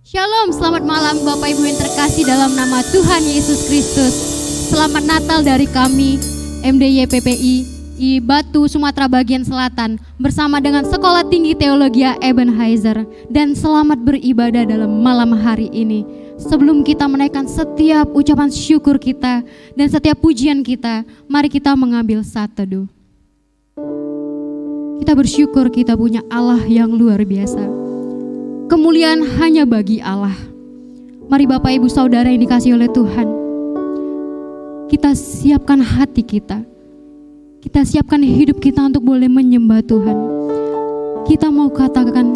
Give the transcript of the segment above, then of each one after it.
Shalom, selamat malam Bapak Ibu yang terkasih dalam nama Tuhan Yesus Kristus. Selamat Natal dari kami, MDY PPI di Batu, Sumatera bagian selatan, bersama dengan Sekolah Tinggi Teologi Ebenezer. Dan selamat beribadah dalam malam hari ini. Sebelum kita menaikkan setiap ucapan syukur kita dan setiap pujian kita, mari kita mengambil saat teduh. Kita bersyukur kita punya Allah yang luar biasa. Kemuliaan hanya bagi Allah. Mari Bapak Ibu Saudara yang dikasihi oleh Tuhan, kita siapkan hati kita. Kita siapkan hidup kita untuk boleh menyembah Tuhan. Kita mau katakan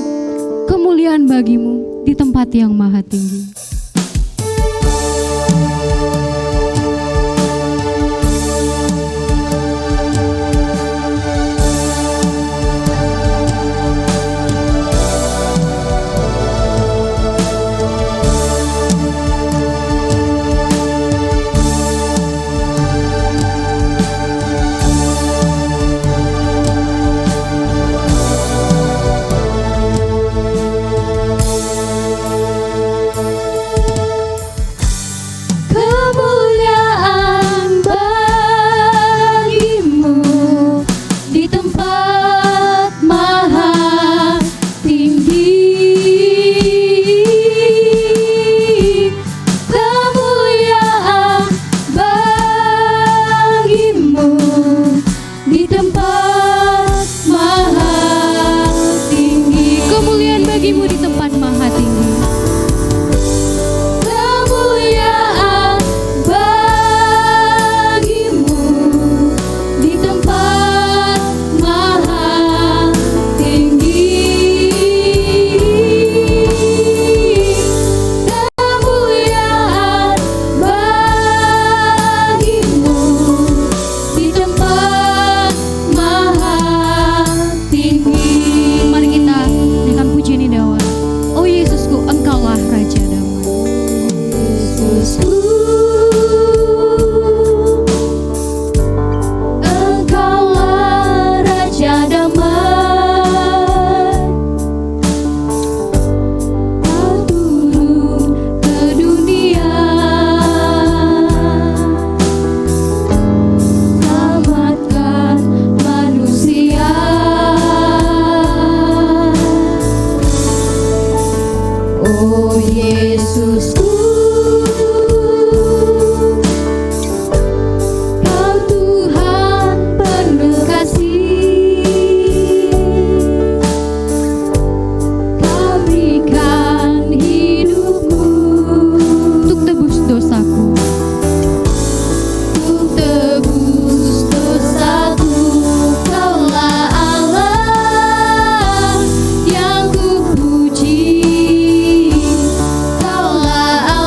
kemuliaan bagimu di tempat yang maha tinggi. Kaulah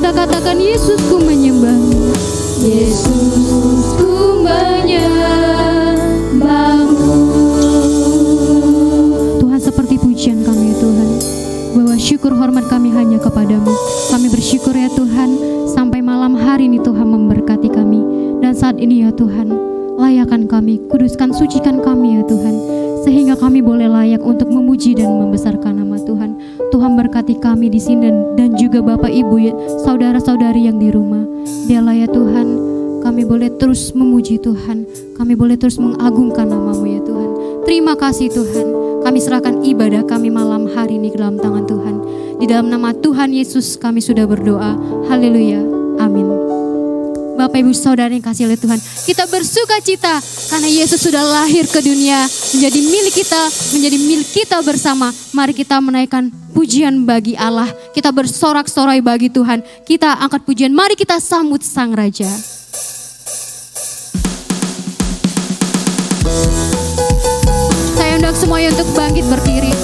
kita katakan, Yesus ku menyembah. Yesus ku menyembahmu. Tuhan, seperti pujian kami ya Tuhan, bahwa syukur hormat kami hanya kepadamu. Kami bersyukur ya Tuhan, sampai malam hari ini Tuhan memberkati kami. Dan saat ini ya Tuhan, layakan kami, kuduskan, sucikan kami ya Tuhan, sehingga kami boleh layak untuk memuji dan membesarkan nama Tuhan. Tuhan berkati kami di sini dan juga Bapak Ibu ya, saudara-saudari yang di rumah. Biarlah ya Tuhan, kami boleh terus memuji Tuhan, kami boleh terus mengagungkan nama-Mu ya Tuhan. Terima kasih Tuhan, kami serahkan ibadah kami malam hari ini ke dalam tangan Tuhan. Di dalam nama Tuhan Yesus kami sudah berdoa. Haleluya, amin. Bapak Ibu Saudara yang kasih oleh Tuhan, kita bersuka cita karena Yesus sudah lahir ke dunia, menjadi milik kita bersama. Mari kita menaikkan pujian bagi Allah, kita bersorak-sorai bagi Tuhan, kita angkat pujian, mari kita sambut Sang Raja. Saya undang semuanya untuk bangkit berdiri.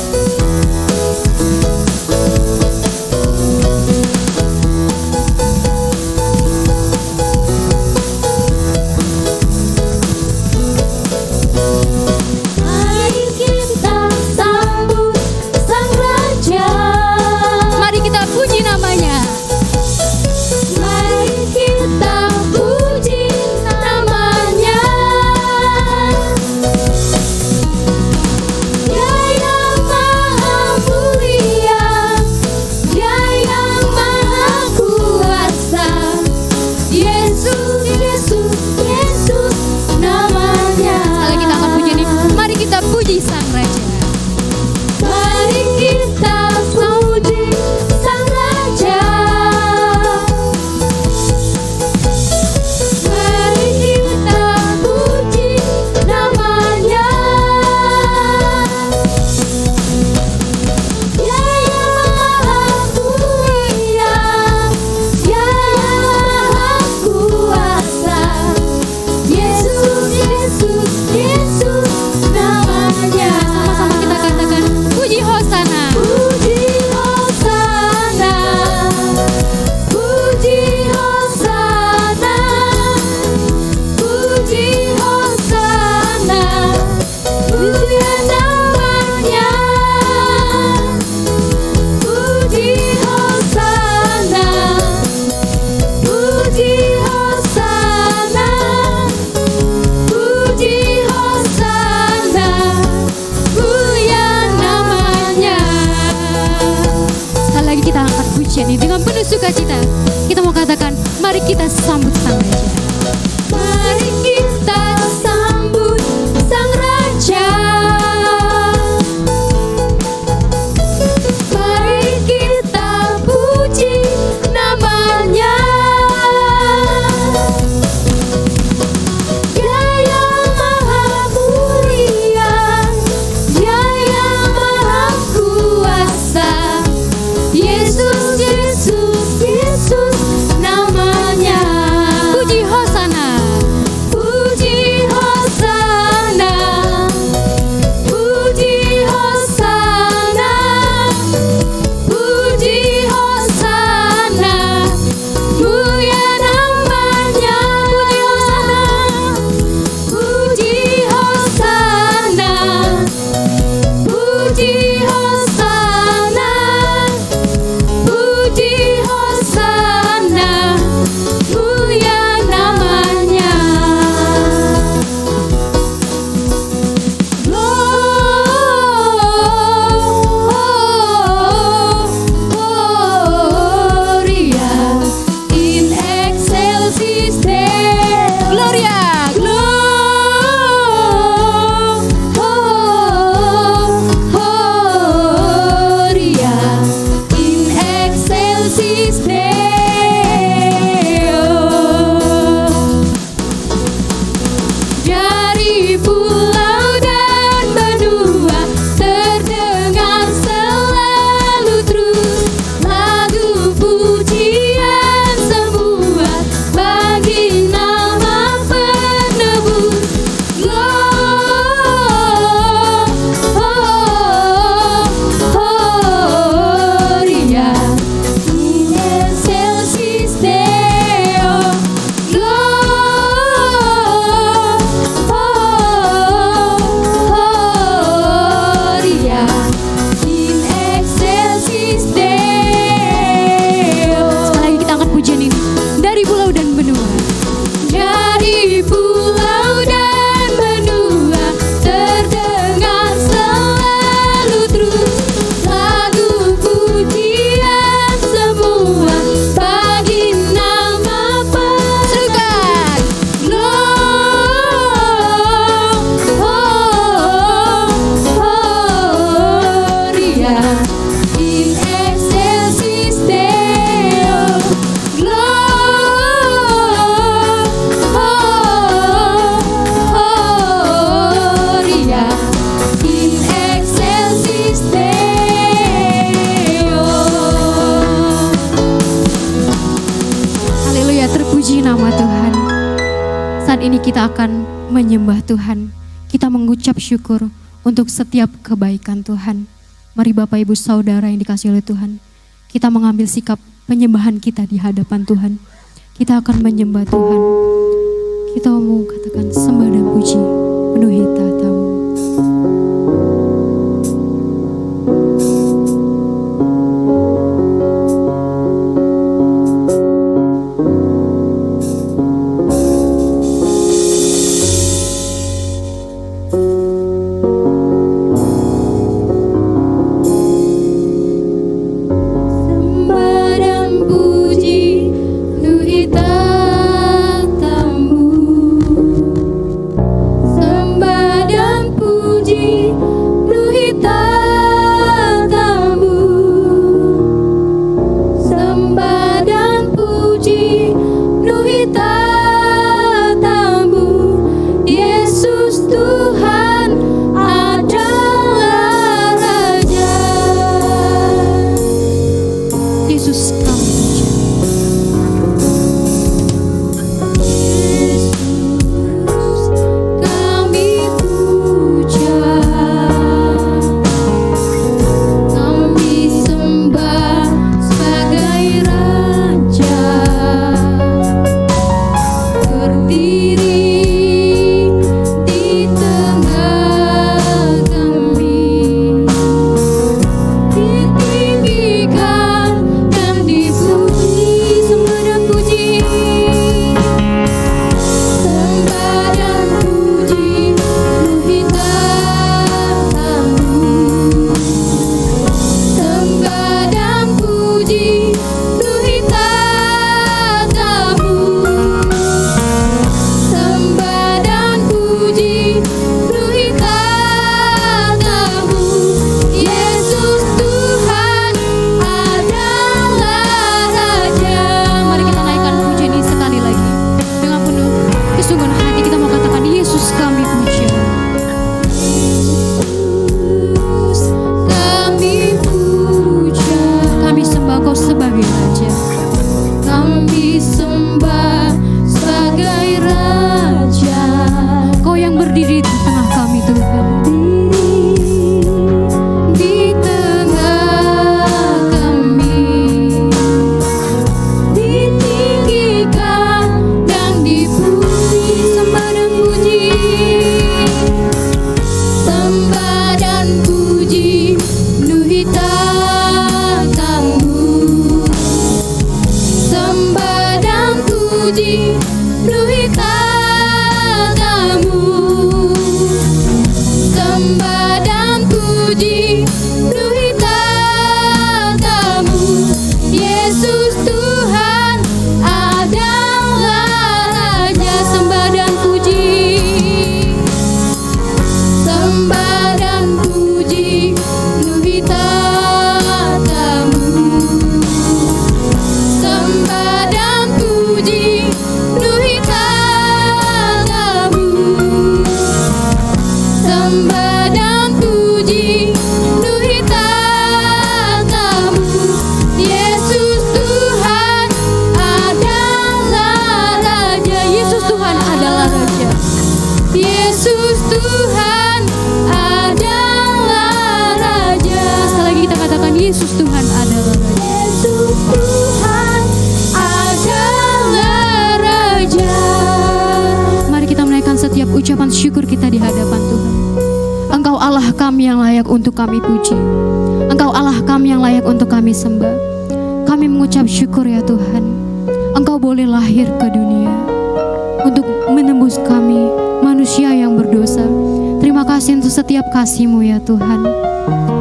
Dengan penuh sukacita kita mau katakan, mari kita sambut Sang Raja. Mari kita sambut Sang Raja. Mari kita puji namanya. Dia yang maha mulia, Dia yang maha kuasa. Yesus, Yesus, Yesus namanya. Puji Hosana, puji Hosana, puji Hosana, puji Hosana. Mulia namanya. Puji Hosana, puji Hosana, puji Hosana, mulia namanya. Gloria in excelsis Deo. Gloria, Gloria in excelsis Deo. Dari pulau dan benua terdengar selalu terus lagu pujian semua bagi nama penebus. Gloria in excelsis Puji nama Tuhan. Saat ini kita akan menyembah Tuhan. Kita mengucap syukur untuk setiap kebaikan Tuhan. Mari Bapak Ibu Saudara yang dikasihi oleh Tuhan, kita mengambil sikap penyembahan kita di hadapan Tuhan. Kita akan menyembah Tuhan. Kita mau katakan sembah dan puji penuhi tahta-Mu. Ucapan syukur kita di hadapan Tuhan. Engkau Allah kami yang layak untuk kami puji. Engkau Allah kami yang layak untuk kami sembah. Kami mengucap syukur ya Tuhan. Engkau boleh lahir ke dunia untuk menembus kami manusia yang berdosa. Terima kasih untuk setiap kasih-Mu ya Tuhan.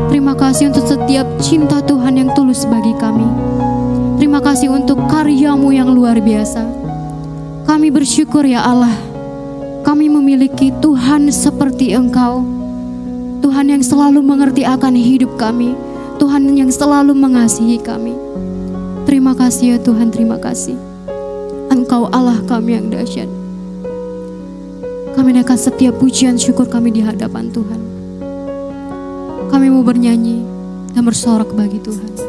Terima kasih untuk setiap cinta Tuhan yang tulus bagi kami. Terima kasih untuk karya-Mu yang luar biasa. Kami bersyukur ya Allah. Kami memiliki Tuhan seperti Engkau, Tuhan yang selalu mengerti akan hidup kami, Tuhan yang selalu mengasihi kami. Terima kasih ya Tuhan, terima kasih. Engkau Allah kami yang dahsyat. Kami naikkan setiap pujian syukur kami di hadapan Tuhan. Kami mau bernyanyi dan bersorak bagi Tuhan.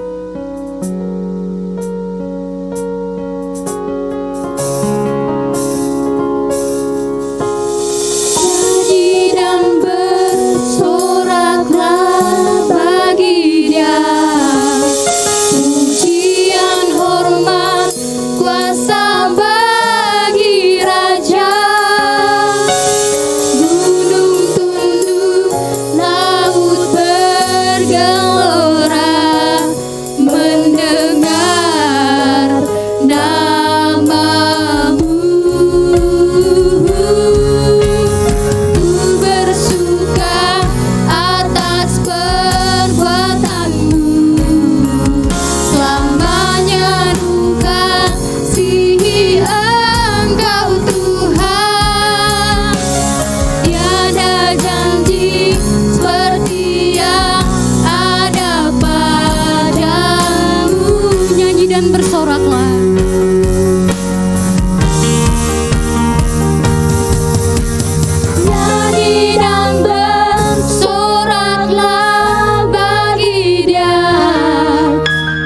bersoraklah. Nyanyi dan bersoraklah bagi Dia,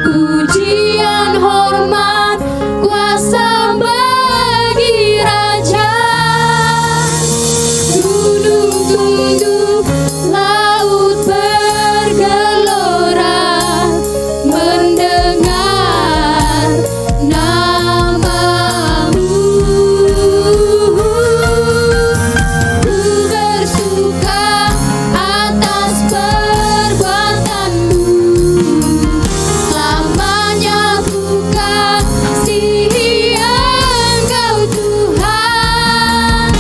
pujian, hormat, kuasa bagi Raja. Gunung tunduk, laut bergelora, mendengar namamu. Ku bersuka atas perbuatanmu, lamanya ku kasihi Engkau Tuhan.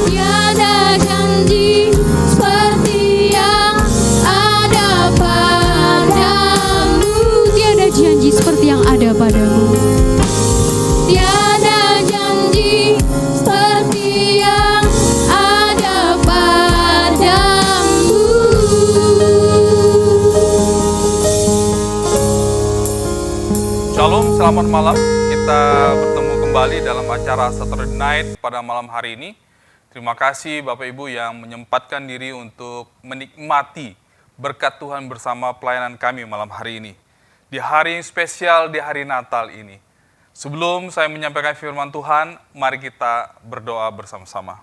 Tiada janji seperti yang ada padamu, tiada janji seperti yang ada padamu. Tiada janji seperti yang ada padamu. Shalom, selamat malam. Kita bertemu kembali dalam acara Saturday Night pada malam hari ini. Terima kasih Bapak Ibu yang menyempatkan diri untuk menikmati berkat Tuhan bersama pelayanan kami malam hari ini. Di hari yang spesial, di hari Natal ini. Sebelum saya menyampaikan firman Tuhan, mari kita berdoa bersama-sama.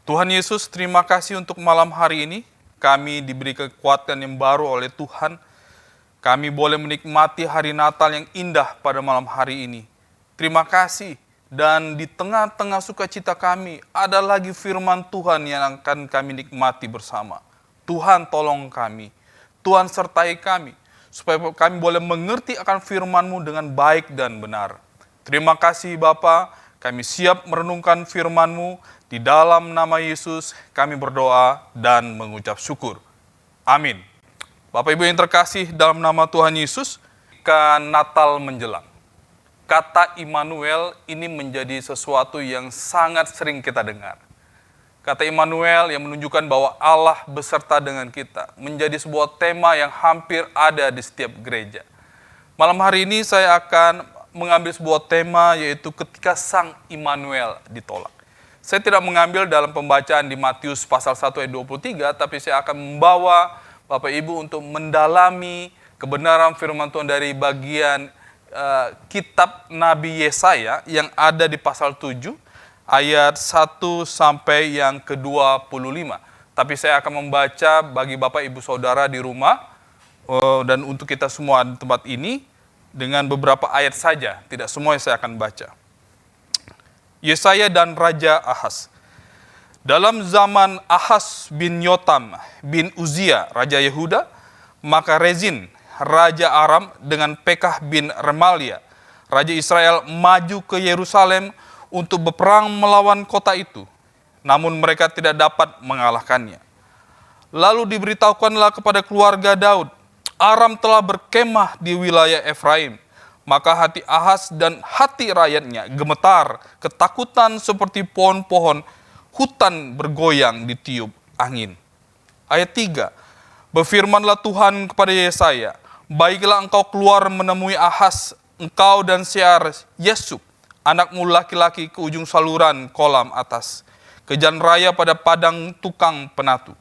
Tuhan Yesus, terima kasih untuk malam hari ini. Kami diberi kekuatan yang baru oleh Tuhan. Kami boleh menikmati hari Natal yang indah pada malam hari ini. Terima kasih. Dan di tengah-tengah sukacita kami, ada lagi firman Tuhan yang akan kami nikmati bersama. Tuhan tolong kami. Tuhan sertai kami. Supaya kami boleh mengerti akan firman-Mu dengan baik dan benar. Terima kasih Bapa, kami siap merenungkan firman-Mu. Di dalam nama Yesus kami berdoa dan mengucap syukur. Amin. Bapak Ibu yang terkasih, dalam nama Tuhan Yesus, ketika Natal menjelang, kata Immanuel ini menjadi sesuatu yang sangat sering kita dengar. Kata Immanuel yang menunjukkan bahwa Allah beserta dengan kita, menjadi sebuah tema yang hampir ada di setiap gereja. Malam hari ini saya akan mengambil sebuah tema, yaitu ketika Sang Immanuel ditolak. Saya tidak mengambil dalam pembacaan di Matius pasal 1 ayat 23, tapi saya akan membawa Bapak Ibu untuk mendalami kebenaran firman Tuhan dari bagian kitab Nabi Yesaya yang ada di pasal 7 ayat 1 sampai yang ke-25. Tapi saya akan membaca bagi Bapak Ibu Saudara di rumah dan untuk kita semua di tempat ini dengan beberapa ayat saja, tidak semua yang saya akan baca. Yesaya dan Raja Ahaz. Dalam zaman Ahaz bin Yotam bin Uzia, Raja Yehuda, maka Rezin, Raja Aram dengan Pekah bin Remalia, Raja Israel maju ke Yerusalem untuk berperang melawan kota itu. Namun mereka tidak dapat mengalahkannya. Lalu diberitahukanlah kepada keluarga Daud, Aram telah berkemah di wilayah Efraim. Maka hati Ahaz dan hati rakyatnya gemetar, ketakutan seperti pohon-pohon hutan bergoyang ditiup angin. Ayat 3, berfirmanlah Tuhan kepada Yesaya, baiklah engkau keluar menemui Ahaz, engkau dan Sear-Yesub, anakmu laki-laki ke ujung saluran kolam atas, ke jalan raya pada padang tukang penatu.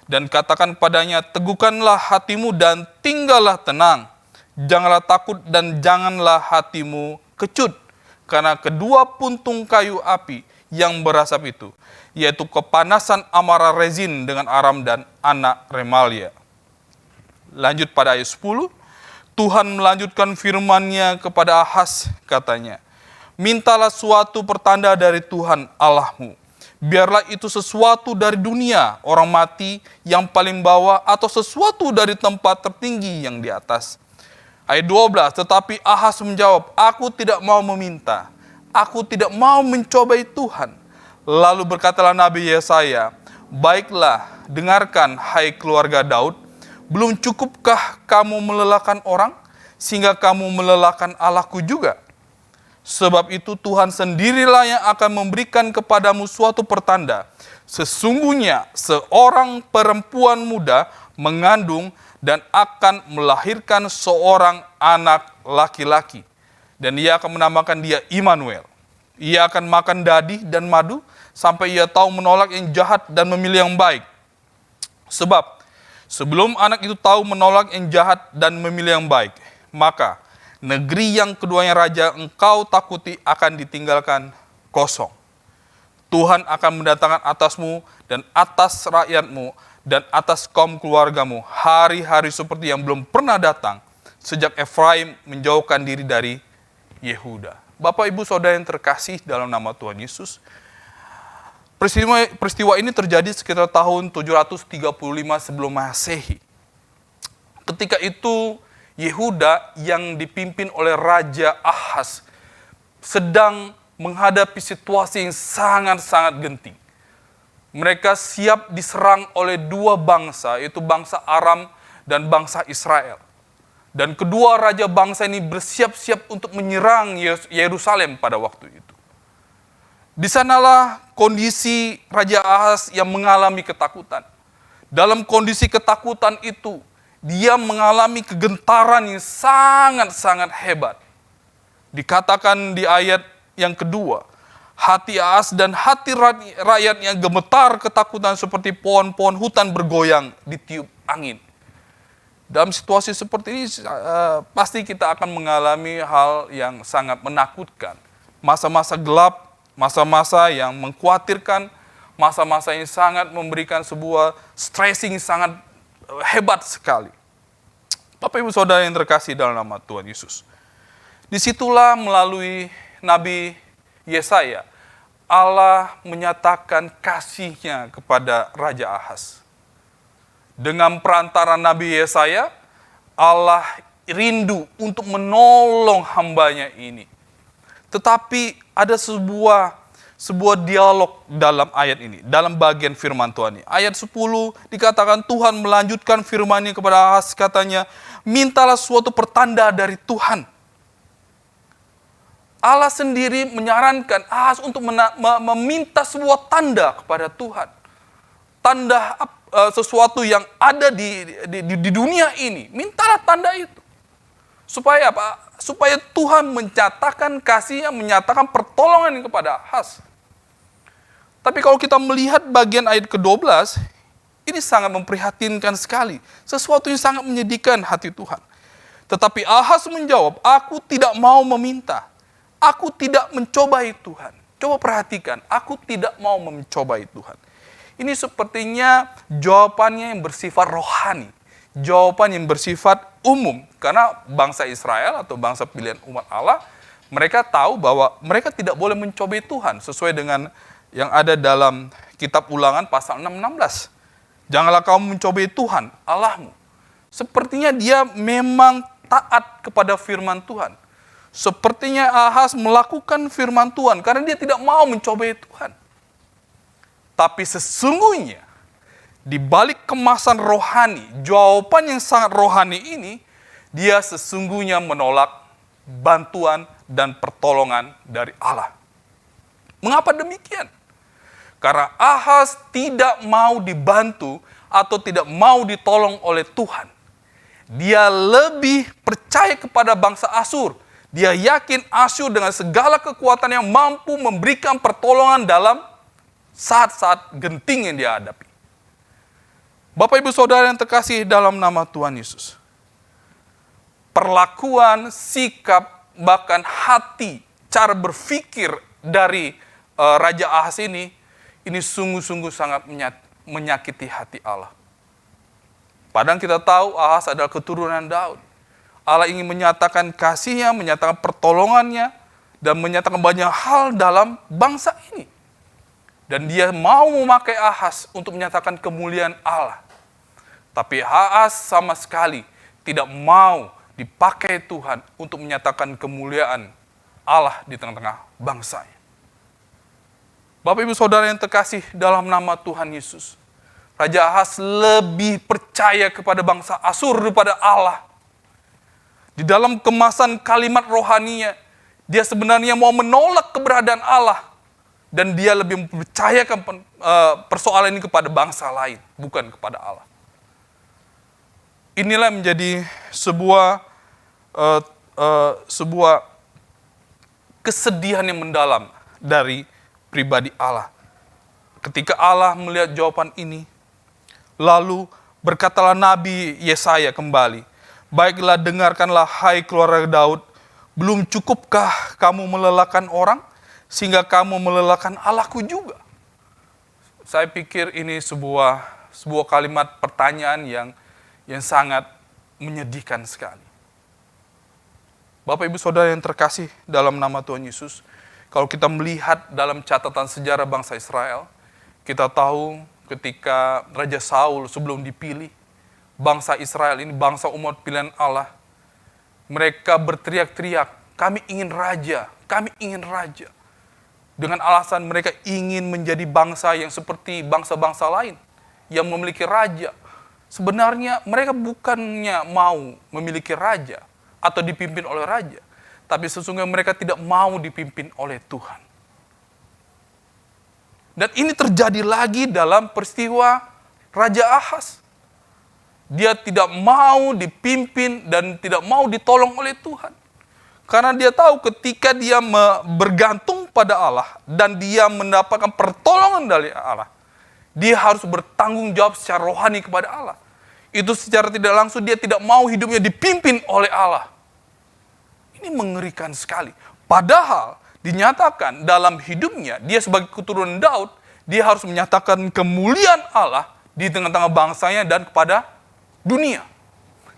Dan katakan padanya, teguhkanlah hatimu dan tinggallah tenang. Janganlah takut dan janganlah hatimu kecut. Karena kedua puntung kayu api yang berasap itu, yaitu kepanasan amarah Rezin dengan Aram dan anak Remalia. Lanjut pada ayat 10, Tuhan melanjutkan firman-Nya kepada Ahaz, katanya, mintalah suatu pertanda dari Tuhan Allahmu. Biarlah itu sesuatu dari dunia, orang mati yang paling bawah, atau sesuatu dari tempat tertinggi yang di atas. Ayat 12, tetapi Ahaz menjawab, aku tidak mau meminta, aku tidak mau mencobai Tuhan. Lalu berkatalah Nabi Yesaya, baiklah, dengarkan hai keluarga Daud, belum cukupkah kamu melelahkan orang, sehingga kamu melelahkan Allahku juga? Sebab itu Tuhan sendirilah yang akan memberikan kepadamu suatu pertanda. Sesungguhnya seorang perempuan muda mengandung dan akan melahirkan seorang anak laki-laki. Dan ia akan menamakan dia Immanuel. Ia akan makan dadi dan madu sampai ia tahu menolak yang jahat dan memilih yang baik. Sebab sebelum anak itu tahu menolak yang jahat dan memilih yang baik, maka negeri yang keduanya raja engkau takuti akan ditinggalkan kosong. Tuhan akan mendatangkan atasmu dan atas rakyatmu dan atas kaum keluargamu hari-hari seperti yang belum pernah datang sejak Efraim menjauhkan diri dari Yehuda. Bapak, Ibu, Saudara yang terkasih dalam nama Tuhan Yesus, peristiwa ini terjadi sekitar tahun 735 sebelum Masehi. Ketika itu Yehuda yang dipimpin oleh Raja Ahaz sedang menghadapi situasi yang sangat-sangat genting. Mereka siap diserang oleh dua bangsa, yaitu bangsa Aram dan bangsa Israel. Dan kedua raja bangsa ini bersiap-siap untuk menyerang Yerusalem pada waktu itu. Di sanalah kondisi Raja Ahaz yang mengalami ketakutan. Dalam kondisi ketakutan itu, dia mengalami kegentaran yang sangat-sangat hebat. Dikatakan di ayat yang kedua, hati Ahaz dan hati rakyatnya gemetar ketakutan seperti pohon-pohon hutan bergoyang ditiup angin. Dalam situasi seperti ini, pasti kita akan mengalami hal yang sangat menakutkan. Masa-masa gelap, masa-masa yang mengkhawatirkan, masa-masa yang sangat memberikan sebuah stressing sangat hebat sekali. Bapak, Ibu, Saudara yang terkasih dalam nama Tuhan Yesus. Disitulah melalui Nabi Yesaya, Allah menyatakan kasih-Nya kepada Raja Ahaz. Dengan perantara Nabi Yesaya, Allah rindu untuk menolong hamba-Nya ini. Tetapi ada sebuah dialog dalam ayat ini, dalam bagian firman Tuhan ini. Ayat 10 dikatakan Tuhan melanjutkan firman-Nya kepada Ahaz, katanya, mintalah suatu pertanda dari Tuhan. Allah sendiri menyarankan Ahaz untuk meminta sebuah tanda kepada Tuhan. Tanda sesuatu yang ada di dunia ini, mintalah tanda itu. Supaya apa? Supaya Tuhan menyatakan kasih-Nya, menyatakan pertolongan kepada Ahaz. Tapi kalau kita melihat bagian ayat ke-12, ini sangat memprihatinkan sekali. Sesuatu yang sangat menyedihkan hati Tuhan. Tetapi Ahaz menjawab, aku tidak mau meminta. Aku tidak mencobai Tuhan. Coba perhatikan, aku tidak mau mencobai Tuhan. Ini sepertinya jawabannya yang bersifat rohani. Jawaban yang bersifat umum. Karena bangsa Israel atau bangsa pilihan umat Allah, mereka tahu bahwa mereka tidak boleh mencobai Tuhan. Sesuai dengan yang ada dalam kitab Ulangan pasal 6:16. Janganlah kamu mencobai Tuhan, Allahmu. Sepertinya dia memang taat kepada firman Tuhan. Sepertinya Ahaz melakukan firman Tuhan karena dia tidak mau mencobai Tuhan. Tapi sesungguhnya, di balik kemasan rohani, jawaban yang sangat rohani ini, dia sesungguhnya menolak bantuan dan pertolongan dari Allah. Mengapa demikian? Karena Ahaz tidak mau dibantu atau tidak mau ditolong oleh Tuhan. Dia lebih percaya kepada bangsa Asyur. Dia yakin Asyur dengan segala kekuatan yang mampu memberikan pertolongan dalam saat-saat genting yang dia hadapi. Bapak, Ibu, Saudara yang terkasih dalam nama Tuhan Yesus. Perlakuan, sikap, bahkan hati, cara berpikir dari Raja Ahaz ini sungguh-sungguh sangat menyakiti hati Allah. Padahal kita tahu Ahaz adalah keturunan Daud. Allah ingin menyatakan kasih-Nya, menyatakan pertolongannya, dan menyatakan banyak hal dalam bangsa ini. Dan dia mau memakai Ahaz untuk menyatakan kemuliaan Allah. Tapi Ahaz sama sekali tidak mau dipakai Tuhan untuk menyatakan kemuliaan Allah di tengah-tengah bangsanya. Bapak, Ibu, Saudara yang terkasih dalam nama Tuhan Yesus. Raja Ahaz lebih percaya kepada bangsa Asyur daripada Allah. Di dalam kemasan kalimat rohaninya, dia sebenarnya mau menolak keberadaan Allah. Dan dia lebih mempercayakan persoalan ini kepada bangsa lain, bukan kepada Allah. Inilah menjadi sebuah kesedihan yang mendalam dari pribadi Allah. Ketika Allah melihat jawaban ini, lalu berkatalah Nabi Yesaya kembali, "Baiklah, dengarkanlah hai keluarga Daud, belum cukupkah kamu melelahkan orang, sehingga kamu melelahkan Allahku juga?" Saya pikir ini sebuah kalimat pertanyaan yang sangat menyedihkan sekali. Bapak Ibu Saudara yang terkasih dalam nama Tuhan Yesus, kalau kita melihat dalam catatan sejarah bangsa Israel, kita tahu ketika Raja Saul sebelum dipilih, bangsa Israel ini bangsa umat pilihan Allah, mereka berteriak-teriak, "Kami ingin raja, kami ingin raja." Dengan alasan mereka ingin menjadi bangsa yang seperti bangsa-bangsa lain yang memiliki raja. Sebenarnya mereka bukannya mau memiliki raja atau dipimpin oleh raja, tapi sesungguhnya mereka tidak mau dipimpin oleh Tuhan. Dan ini terjadi lagi dalam peristiwa Raja Ahaz. Dia tidak mau dipimpin dan tidak mau ditolong oleh Tuhan. Karena dia tahu ketika dia bergantung pada Allah dan dia mendapatkan pertolongan dari Allah, dia harus bertanggung jawab secara rohani kepada Allah. Itu secara tidak langsung dia tidak mau hidupnya dipimpin oleh Allah. Ini mengerikan sekali. Padahal dinyatakan dalam hidupnya, dia sebagai keturunan Daud, dia harus menyatakan kemuliaan Allah di tengah-tengah bangsanya dan kepada dunia.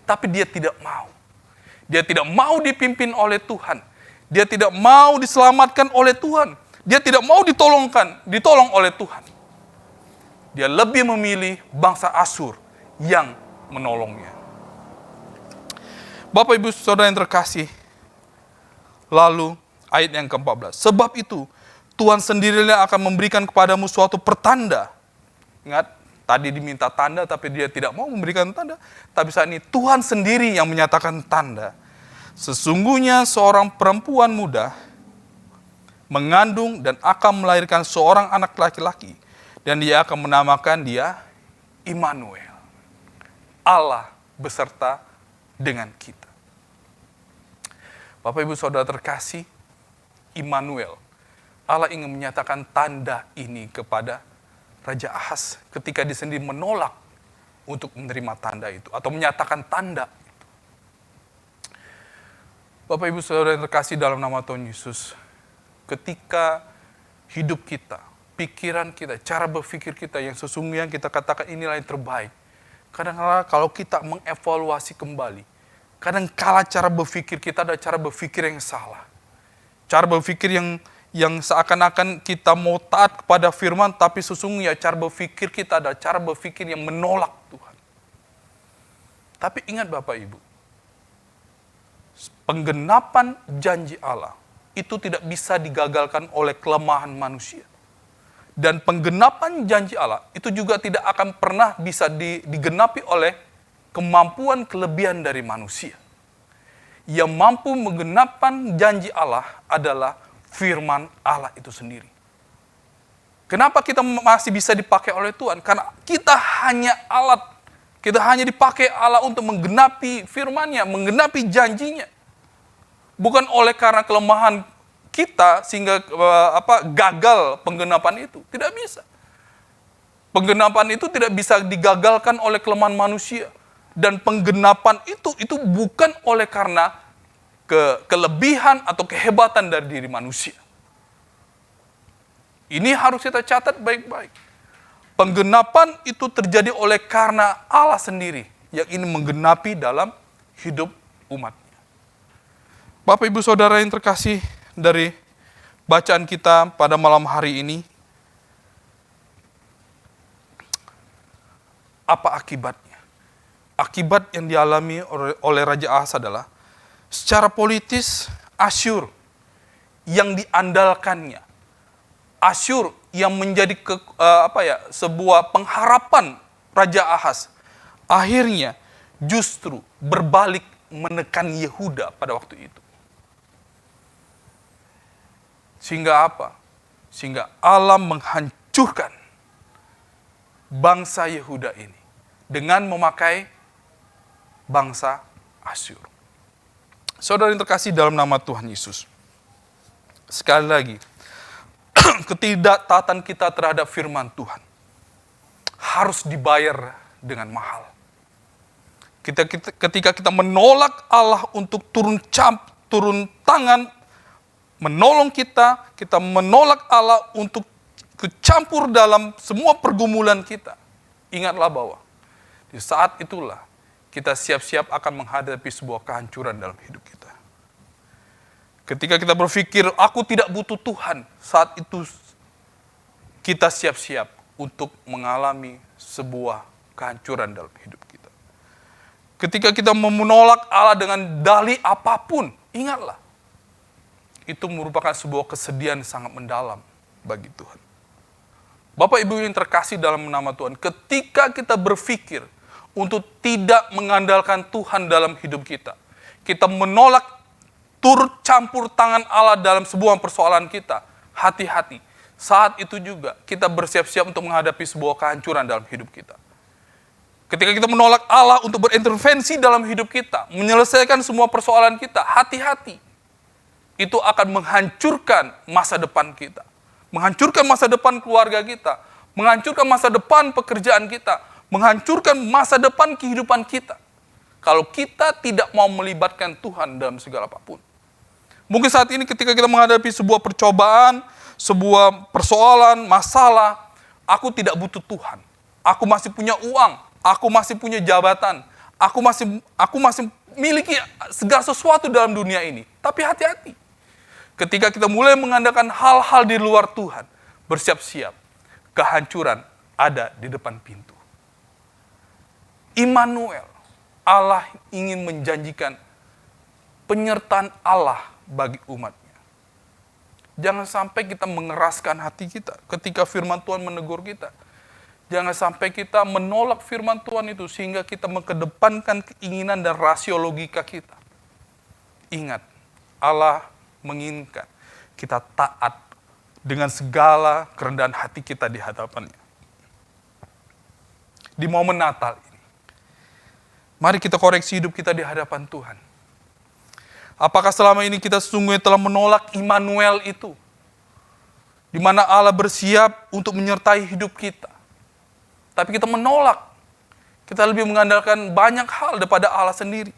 Tapi dia tidak mau. Dia tidak mau dipimpin oleh Tuhan. Dia tidak mau diselamatkan oleh Tuhan. Dia tidak mau ditolong oleh Tuhan. Dia lebih memilih bangsa Asyur yang menolongnya. Bapak Ibu Saudara yang terkasih, lalu ayat yang ke-14. "Sebab itu Tuhan sendirilah akan memberikan kepadamu suatu pertanda." Ingat, tadi diminta tanda tapi dia tidak mau memberikan tanda. Tapi saat ini Tuhan sendiri yang menyatakan tanda. "Sesungguhnya seorang perempuan muda mengandung dan akan melahirkan seorang anak laki-laki. Dan dia akan menamakan dia Immanuel." Allah beserta dengan kita. Bapak Ibu Saudara terkasih, Immanuel, Allah ingin menyatakan tanda ini kepada Raja Ahaz ketika dia sendiri menolak untuk menerima tanda itu atau menyatakan tanda itu. Bapak Ibu Saudara yang terkasih dalam nama Tuhan Yesus, ketika hidup kita, pikiran kita, cara berpikir kita yang sesungguhnya kita katakan inilah yang terbaik, kadang-kadang kalau kita mengevaluasi kembali, kadang-kala cara berpikir kita adalah cara berpikir yang salah. Cara berpikir yang seakan-akan kita mau taat kepada firman, tapi sesungguhnya cara berpikir kita adalah cara berpikir yang menolak Tuhan. Tapi ingat Bapak Ibu, penggenapan janji Allah itu tidak bisa digagalkan oleh kelemahan manusia. Dan penggenapan janji Allah itu juga tidak akan pernah bisa digenapi oleh kemampuan kelebihan dari manusia. Yang mampu menggenapkan janji Allah adalah firman Allah itu sendiri. Kenapa kita masih bisa dipakai oleh Tuhan? Karena kita hanya alat. Kita hanya dipakai Allah untuk menggenapi firman-Nya, menggenapi janjinya. Bukan oleh karena kelemahan kita sehingga gagal penggenapan itu. Tidak bisa. Penggenapan itu tidak bisa digagalkan oleh kelemahan manusia. Dan penggenapan itu bukan oleh karena kelebihan atau kehebatan dari diri manusia. Ini harus kita catat baik-baik. Penggenapan itu terjadi oleh karena Allah sendiri yang ingin menggenapi dalam hidup umatnya. Bapak Ibu Saudara yang terkasih, dari bacaan kita pada malam hari ini, apa akibatnya? Akibat yang dialami oleh Raja Ahaz adalah secara politis Asyur yang diandalkannya, Asyur yang menjadi sebuah pengharapan Raja Ahaz, akhirnya justru berbalik menekan Yehuda pada waktu itu. Sehingga apa? Sehingga Allah menghancurkan bangsa Yehuda ini dengan memakai bangsa Asyur. Saudara yang terkasih dalam nama Tuhan Yesus, Sekali lagi, ketidaktaatan kita terhadap firman Tuhan harus dibayar dengan mahal. Ketika kita menolak Allah untuk turun tangan, menolong kita menolak Allah untuk kecampur dalam semua pergumulan kita. Ingatlah bahwa di saat itulah kita siap-siap akan menghadapi sebuah kehancuran dalam hidup kita. Ketika kita berpikir, aku tidak butuh Tuhan, saat itu kita siap-siap untuk mengalami sebuah kehancuran dalam hidup kita. Ketika kita menolak Allah dengan dalih apapun, ingatlah, itu merupakan sebuah kesedihan sangat mendalam bagi Tuhan. Bapak Ibu yang terkasih dalam nama Tuhan, ketika kita berpikir untuk tidak mengandalkan Tuhan dalam hidup kita, kita menolak turut campur tangan Allah dalam sebuah persoalan kita, hati-hati. Saat itu juga kita bersiap-siap untuk menghadapi sebuah kehancuran dalam hidup kita. Ketika kita menolak Allah untuk berintervensi dalam hidup kita, menyelesaikan semua persoalan kita, hati-hati. Itu akan menghancurkan masa depan kita. Menghancurkan masa depan keluarga kita. Menghancurkan masa depan pekerjaan kita. Menghancurkan masa depan kehidupan kita. Kalau kita tidak mau melibatkan Tuhan dalam segala apapun. Mungkin saat ini ketika kita menghadapi sebuah percobaan, sebuah persoalan, masalah, aku tidak butuh Tuhan. Aku masih punya uang, aku masih punya jabatan, aku masih miliki segala sesuatu dalam dunia ini. Tapi hati-hati. Ketika kita mulai mengandalkan hal-hal di luar Tuhan, bersiap-siap, kehancuran ada di depan pintu. Immanuel, Allah ingin menjanjikan penyertaan Allah bagi umatnya. Jangan sampai kita mengeraskan hati kita ketika firman Tuhan menegur kita. Jangan sampai kita menolak firman Tuhan itu sehingga kita mengedepankan keinginan dan rasio logika kita. Ingat, Allah menginginkan kita taat dengan segala kerendahan hati kita di hadapannya. Di momen Natal ini, mari kita koreksi hidup kita di hadapan Tuhan. Apakah selama ini kita sesungguhnya telah menolak Immanuel itu? Di mana Allah bersiap untuk menyertai hidup kita. Tapi kita menolak. Kita lebih mengandalkan banyak hal daripada Allah sendiri.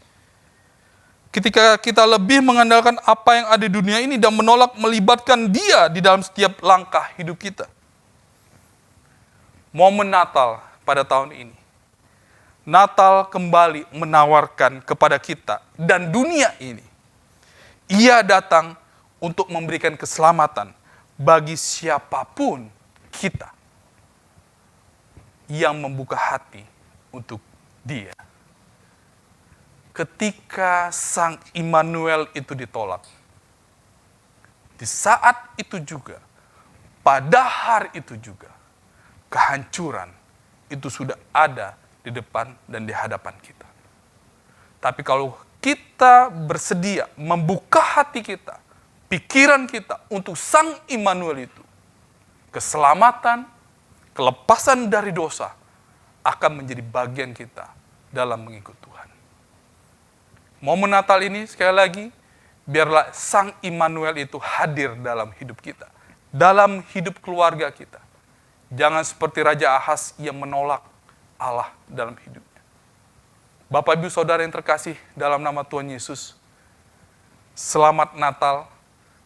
Ketika kita lebih mengandalkan apa yang ada di dunia ini dan menolak melibatkan Dia di dalam setiap langkah hidup kita. Momen Natal pada tahun ini. Natal kembali menawarkan kepada kita dan dunia ini. Ia datang untuk memberikan keselamatan bagi siapapun kita yang membuka hati untuk Dia. Ketika Sang Immanuel itu ditolak, di saat itu juga, pada hari itu juga, kehancuran itu sudah ada di depan dan di hadapan kita. Tapi kalau kita bersedia membuka hati kita, pikiran kita untuk Sang Immanuel itu, keselamatan, kelepasan dari dosa akan menjadi bagian kita dalam mengikut Tuhan. Momen Natal ini sekali lagi, biarlah Sang Immanuel itu hadir dalam hidup kita, dalam hidup keluarga kita. Jangan seperti Raja Ahaz yang menolak Allah dalam hidupnya. Bapak Ibu Saudara yang terkasih dalam nama Tuhan Yesus, selamat Natal,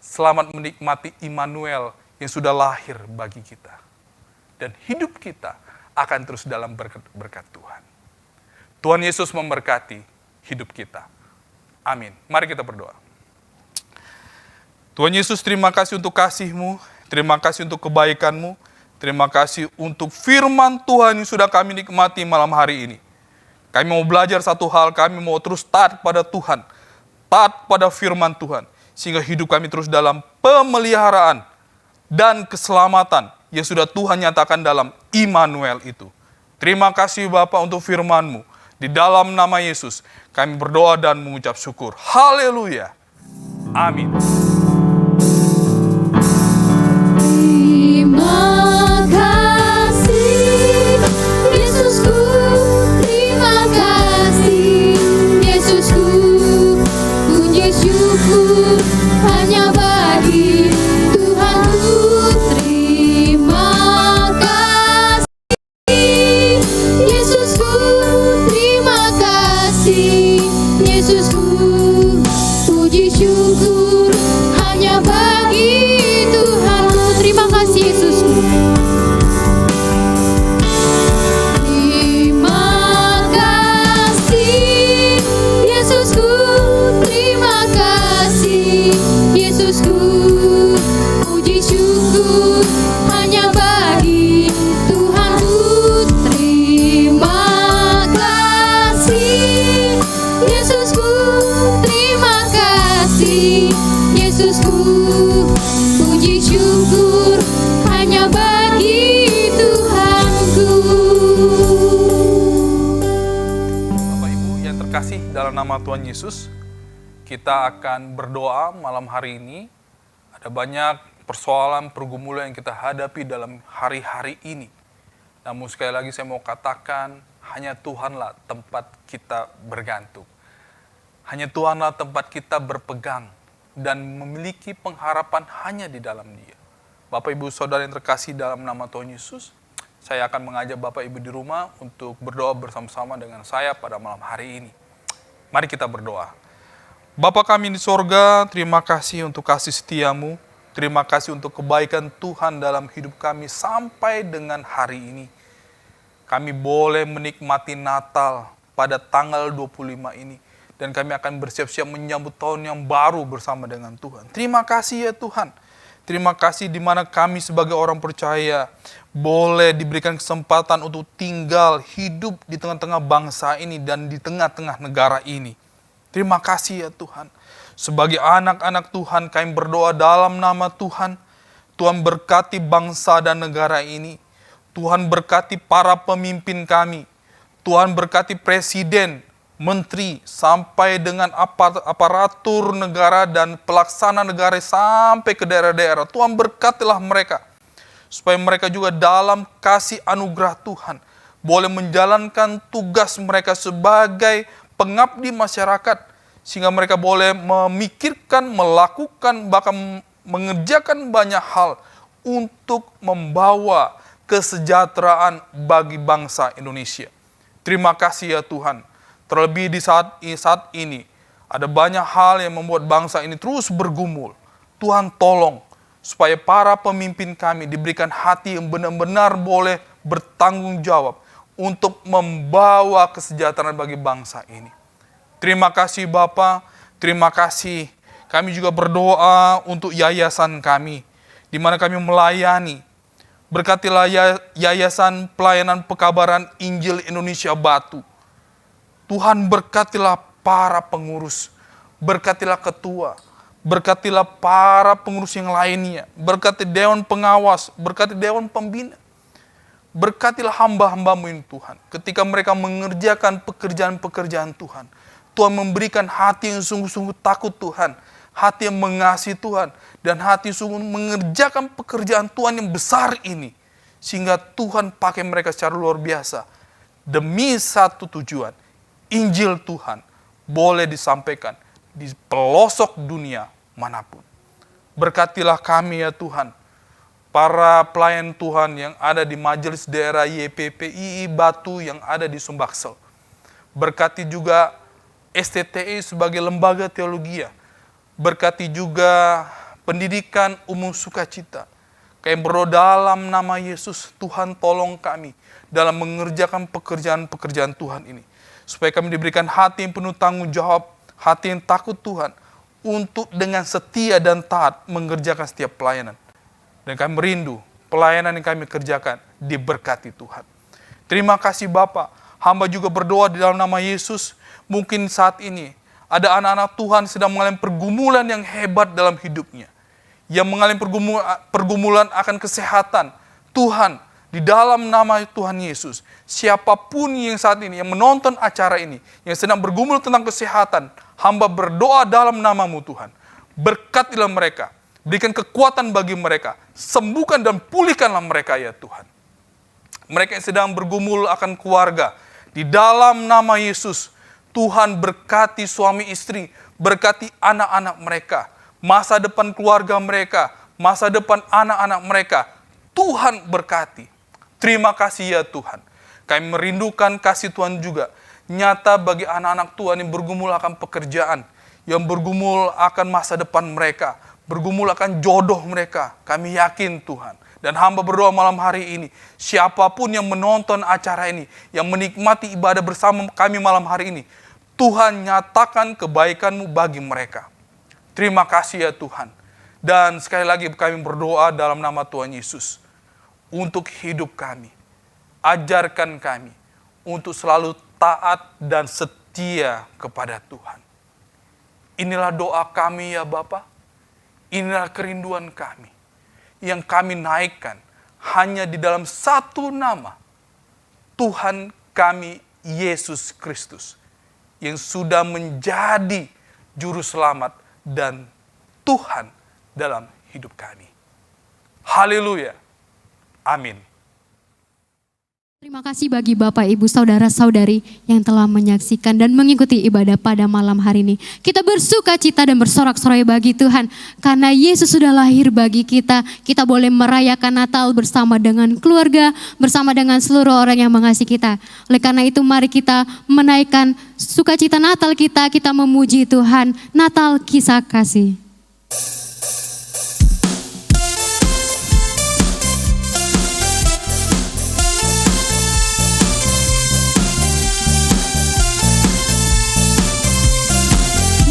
selamat menikmati Immanuel yang sudah lahir bagi kita. Dan hidup kita akan terus dalam berkat Tuhan. Tuhan Yesus memberkati hidup kita. Amin. Mari kita berdoa. Tuhan Yesus, terima kasih untuk kasih-Mu, terima kasih untuk kebaikan-Mu, terima kasih untuk firman Tuhan yang sudah kami nikmati malam hari ini. Kami mau belajar satu hal, kami mau terus taat pada Tuhan, taat pada firman Tuhan, sehingga hidup kami terus dalam pemeliharaan dan keselamatan yang sudah Tuhan nyatakan dalam Immanuel itu. Terima kasih Bapa untuk firman-Mu. Di dalam nama Yesus, kami berdoa dan mengucap syukur. Haleluya. Amin. Terima kasih, Yesusku. Terima kasih, Yesusku. Puji syukur hanya bagi Puji syukur hanya bagi Tuhanku. Bapak Ibu yang terkasih dalam nama Tuhan Yesus, kita akan berdoa malam hari ini. Ada banyak persoalan, pergumulan yang kita hadapi dalam hari-hari ini. Namun sekali lagi saya mau katakan, hanya Tuhanlah tempat kita bergantung. Hanya Tuhanlah tempat kita berpegang dan memiliki pengharapan hanya di dalam Dia. Bapak Ibu Saudara yang terkasih dalam nama Tuhan Yesus, saya akan mengajak Bapak Ibu di rumah untuk berdoa bersama-sama dengan saya pada malam hari ini. Mari kita berdoa. Bapa kami di sorga, terima kasih untuk kasih setia-Mu. Terima kasih untuk kebaikan Tuhan dalam hidup kami sampai dengan hari ini. Kami boleh menikmati Natal pada tanggal 25 ini. Dan kami akan bersiap-siap menyambut tahun yang baru bersama dengan Tuhan. Terima kasih ya Tuhan. Terima kasih di mana kami sebagai orang percaya boleh diberikan kesempatan untuk tinggal hidup di tengah-tengah bangsa ini dan di tengah-tengah negara ini. Terima kasih ya Tuhan. Sebagai anak-anak Tuhan kami berdoa dalam nama Tuhan. Tuhan berkati bangsa dan negara ini. Tuhan berkati para pemimpin kami. Tuhan berkati presiden, menteri, sampai dengan aparatur negara dan pelaksana negara sampai ke daerah-daerah. Tuhan berkatilah mereka. Supaya mereka juga dalam kasih anugerah Tuhan boleh menjalankan tugas mereka sebagai pengabdi masyarakat, sehingga mereka boleh memikirkan, melakukan, bahkan mengerjakan banyak hal untuk membawa kesejahteraan bagi bangsa Indonesia. Terima kasih ya Tuhan. Terlebih di saat ini ada banyak hal yang membuat bangsa ini terus bergumul. Tuhan tolong supaya para pemimpin kami diberikan hati yang benar-benar boleh bertanggung jawab untuk membawa kesejahteraan bagi bangsa ini. Terima kasih Bapa, terima kasih. Kami juga berdoa untuk yayasan kami, di mana kami melayani. Berkatilah Yayasan Pelayanan Pekabaran Injil Indonesia Batu. Tuhan berkatilah para pengurus, berkatilah ketua, berkatilah para pengurus yang lainnya, berkati Dewan Pengawas, berkati Dewan Pembina. Berkatilah hamba-hamba-Mu ini Tuhan. Ketika mereka mengerjakan pekerjaan-pekerjaan Tuhan, Tuhan memberikan hati yang sungguh-sungguh takut Tuhan, hati yang mengasihi Tuhan, dan hati sungguh mengerjakan pekerjaan Tuhan yang besar ini. Sehingga Tuhan pakai mereka secara luar biasa. Demi satu tujuan, Injil Tuhan boleh disampaikan di pelosok dunia manapun. Berkatilah kami ya Tuhan, para pelayan Tuhan yang ada di Majelis Daerah YPPII Batu yang ada di Sumbaksel. Berkati juga STTI sebagai lembaga teologi. Berkati juga pendidikan umum sukacita. Kami berdoa dalam nama Yesus, Tuhan tolong kami dalam mengerjakan pekerjaan-pekerjaan Tuhan ini. Supaya kami diberikan hati yang penuh tanggung jawab, hati yang takut Tuhan, untuk dengan setia dan taat mengerjakan setiap pelayanan. Dan kami merindu pelayanan yang kami kerjakan diberkati Tuhan. Terima kasih Bapa. Hamba juga berdoa di dalam nama Yesus. Mungkin saat ini ada anak-anak Tuhan sedang mengalami pergumulan yang hebat dalam hidupnya. Yang mengalami pergumulan akan kesehatan. Tuhan, di dalam nama Tuhan Yesus, siapapun yang saat ini, yang menonton acara ini, yang sedang bergumul tentang kesehatan, hamba berdoa dalam nama-Mu Tuhan. Berkatilah mereka. Berikan kekuatan bagi mereka. Sembuhkan dan pulihkanlah mereka ya Tuhan. Mereka yang sedang bergumul akan keluarga. Di dalam nama Yesus, Tuhan berkati suami istri. Berkati anak-anak mereka. Masa depan keluarga mereka. Masa depan anak-anak mereka. Tuhan berkati. Terima kasih ya Tuhan. Kami merindukan kasih Tuhan juga. Nyata bagi anak-anak Tuhan yang bergumul akan pekerjaan. Yang bergumul akan masa depan mereka. Bergumul akan jodoh mereka. Kami yakin Tuhan. Dan hamba berdoa malam hari ini. Siapapun yang menonton acara ini. Yang menikmati ibadah bersama kami malam hari ini. Tuhan nyatakan kebaikan-Mu bagi mereka. Terima kasih ya Tuhan. Dan sekali lagi kami berdoa dalam nama Tuhan Yesus. Untuk hidup kami. Ajarkan kami. Untuk selalu taat dan setia kepada Tuhan. Inilah doa kami ya Bapa. Inilah kerinduan kami, yang kami naikkan hanya di dalam satu nama, Tuhan kami Yesus Kristus, yang sudah menjadi juru selamat dan Tuhan dalam hidup kami. Haleluya. Amin. Terima kasih bagi Bapak, Ibu, Saudara-saudari yang telah menyaksikan dan mengikuti ibadah pada malam hari ini. Kita bersuka cita dan bersorak-sorai bagi Tuhan. Karena Yesus sudah lahir bagi kita, kita boleh merayakan Natal bersama dengan keluarga, bersama dengan seluruh orang yang mengasihi kita. Oleh karena itu mari kita menaikkan sukacita Natal kita memuji Tuhan. Natal kisah kasih.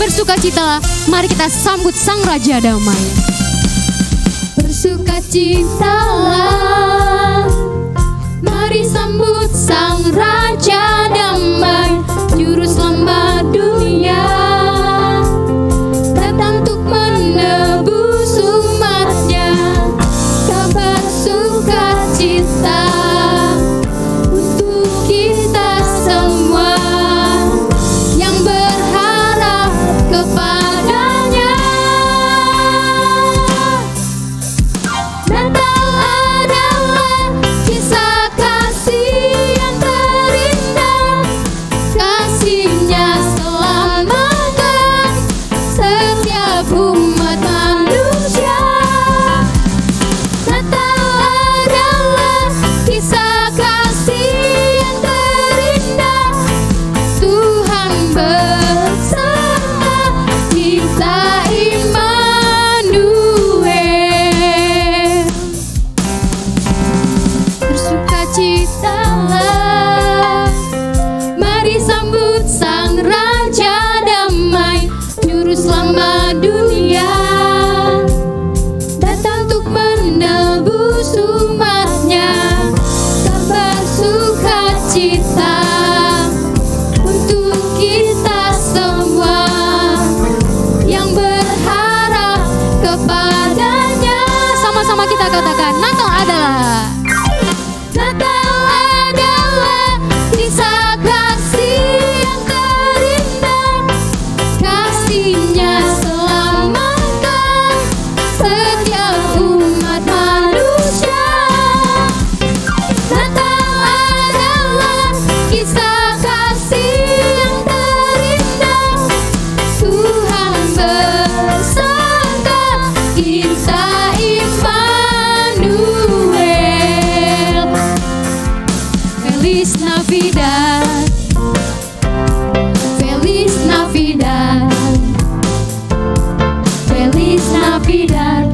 Bersukacitalah, mari kita sambut Sang Raja Damai. Bersukacitalah, mari sambut Sang Raja Damai, Juru Selamat dunia, datang untuk menebus umatnya. Kabar sukacita untuk kita semua yang berharap kepadanya. Natal adalah kisah kasih yang terindah, kasihnya selamatkan setiap umat manusia. Natal adalah kisah kasih yang terindah, Tuhan bersama kita, Immanuel. Bersukacitalah, mari sambut Sang Raja Damai, Juru Selamat dunia, datang untuk menebus umatnya. Kabar sukacita untuk kita semua yang berharap kepadanya. Sama-sama kita katakan, Natal adalah kisah kasih yang terindah, kasihnya selamatkan setiap umat manusia. Natal adalah kisah kasih yang terindah, Tuhan bersama kita, Immanuel. Feliz Navidad, Feliz Navidad, Feliz Navidad,